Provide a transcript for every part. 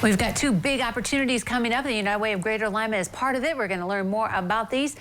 We've got two big opportunities coming up. The United Way of Greater Lima is part of it. We're going to learn more about these.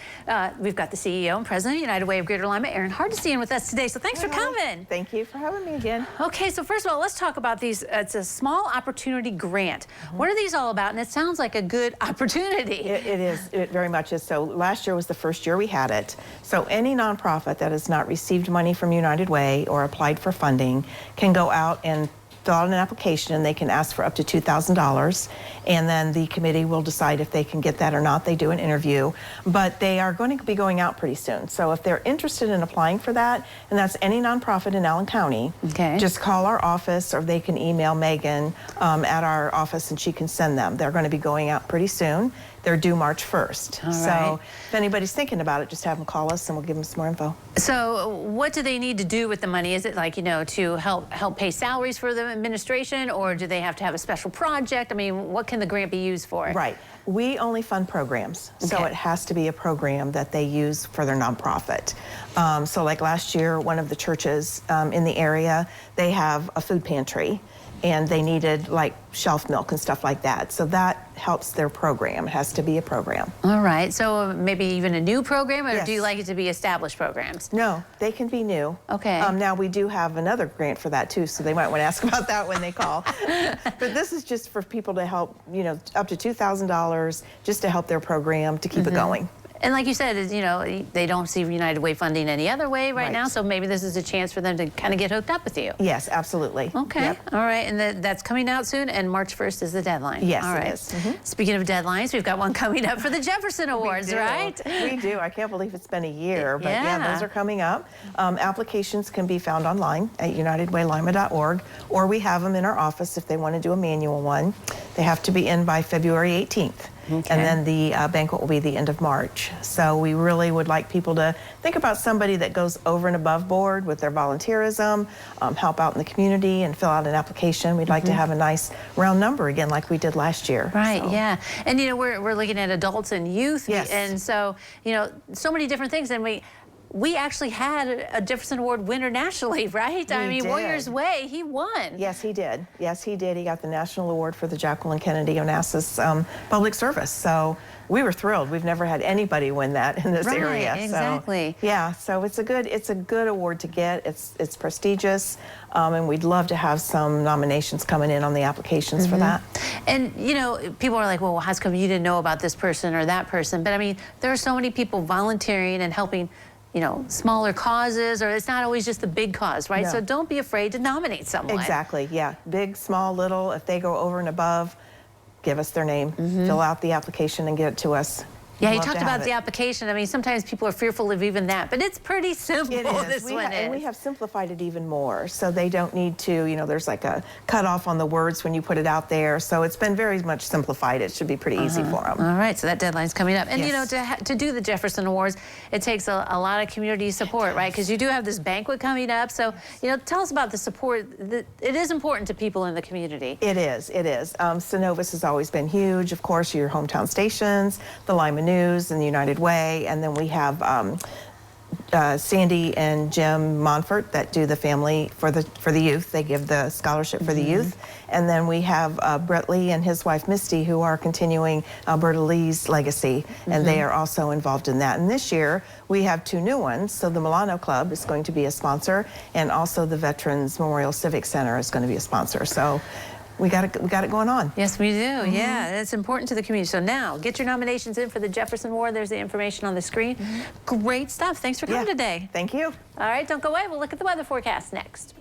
We've got the CEO and President of United Way of Greater Lima, Erin Hardesty, in with us today. So thanks for coming. Thank you for having me again. Okay, so first of all, let's talk about these. It's a small opportunity grant. What are these all about? And it sounds like a good opportunity. It is. It very much is. So last year was the first year we had it. So any nonprofit that has not received money from United Way or applied for funding can go out and fill out an application, and they can ask for up to $2,000, and then the committee will decide if they can get that or not. They do an interview, but they are going to be going out pretty soon. So if they're interested in applying for that, and that's any nonprofit in Allen County, just call our office, or they can email Megan at our office and she can send them. They're going to be going out pretty soon. They're due March 1st. So if anybody's thinking about it, just have them call us and we'll give them some more info. So what do they need to do with the money? Is it like, you know, to help pay salaries for the administration, or do they have to have a special project? I mean, what can the grant be used for? Right. We only fund programs, so it has to be a program that they use for their nonprofit. So like last year, one of the churches in the area, they have a food pantry, and they needed like shelf milk and stuff like that. So that helps their program. It has to be a program. All right. So maybe even a new program, or do you like it to be established programs? No, they can be new. Okay. Now we do have another grant for that too, so they might want to ask about that when they call. But this is just for people to help, you know, up to $2,000 just to help their program to keep it going. And like you said, you know, they don't see United Way funding any other way right now, so maybe this is a chance for them to kind of get hooked up with you. Yes, absolutely. Okay. All right. And that's coming out soon, and March 1st is the deadline. Yes, all right. it is. Speaking of deadlines, we've got one coming up for the Jefferson Awards, right? We do. I can't believe it's been a year, but yeah, those are coming up. Applications can be found online at unitedwaylima.org, or we have them in our office if they want to do a manual one. They have to be in by February 18th. And then the banquet will be the end of March. So we really would like people to think about somebody that goes over and above board with their volunteerism, help out in the community and fill out an application. We'd like to have a nice round number again like we did last year. Right, yeah. And you know, we're looking at adults and youth. Yes. And so, you know, so many different things. And we actually had a Jefferson Award winner nationally, right? I mean, Warriors Way, he won. Yes, he did. Yes, he did. He got the National Award for the Jacqueline Kennedy Onassis Public Service. So we were thrilled. We've never had anybody win that in this area. Exactly. So, yeah, so it's a good award to get. It's prestigious, and we'd love to have some nominations coming in on the applications for that. And you know, people are like, well, how come you didn't know about this person or that person? But I mean, there are so many people volunteering and helping, you know, smaller causes, or it's not always just the big cause, right? So don't be afraid to nominate someone. Exactly, yeah. Big, small, little, if they go over and above, give us their name, fill out the application and get it to us. Yeah, you talked about the application. I mean, sometimes people are fearful of even that, but it's pretty simple. It is. And we have simplified it even more, so they don't need to, you know, there's like a cutoff on the words when you put it out there, so it's been very much simplified. It should be pretty easy for them. All right, so that deadline's coming up. And, you know, to do the Jefferson Awards, it takes a lot of community support, right? Because you do have this banquet coming up, so, you know, tell us about the support. It is important to people in the community. It is, it is. Synovus has always been huge, of course, your hometown stations, the Lima News and the United Way, and then we have Sandy and Jim Monfort that do the family for the youth. They give the scholarship for the youth, and then we have Brett Lee and his wife Misty, who are continuing Alberta Lee's legacy, and they are also involved in that. And this year we have two new ones. So the Milano Club is going to be a sponsor, and also the Veterans Memorial Civic Center is going to be a sponsor. So we got it going on. Yes, we do. Yeah, it's important to the community. So now, get your nominations in for the Jefferson Award. There's the information on the screen. Great stuff. Thanks for coming today. Thank you. All right, don't go away. We'll look at the weather forecast next.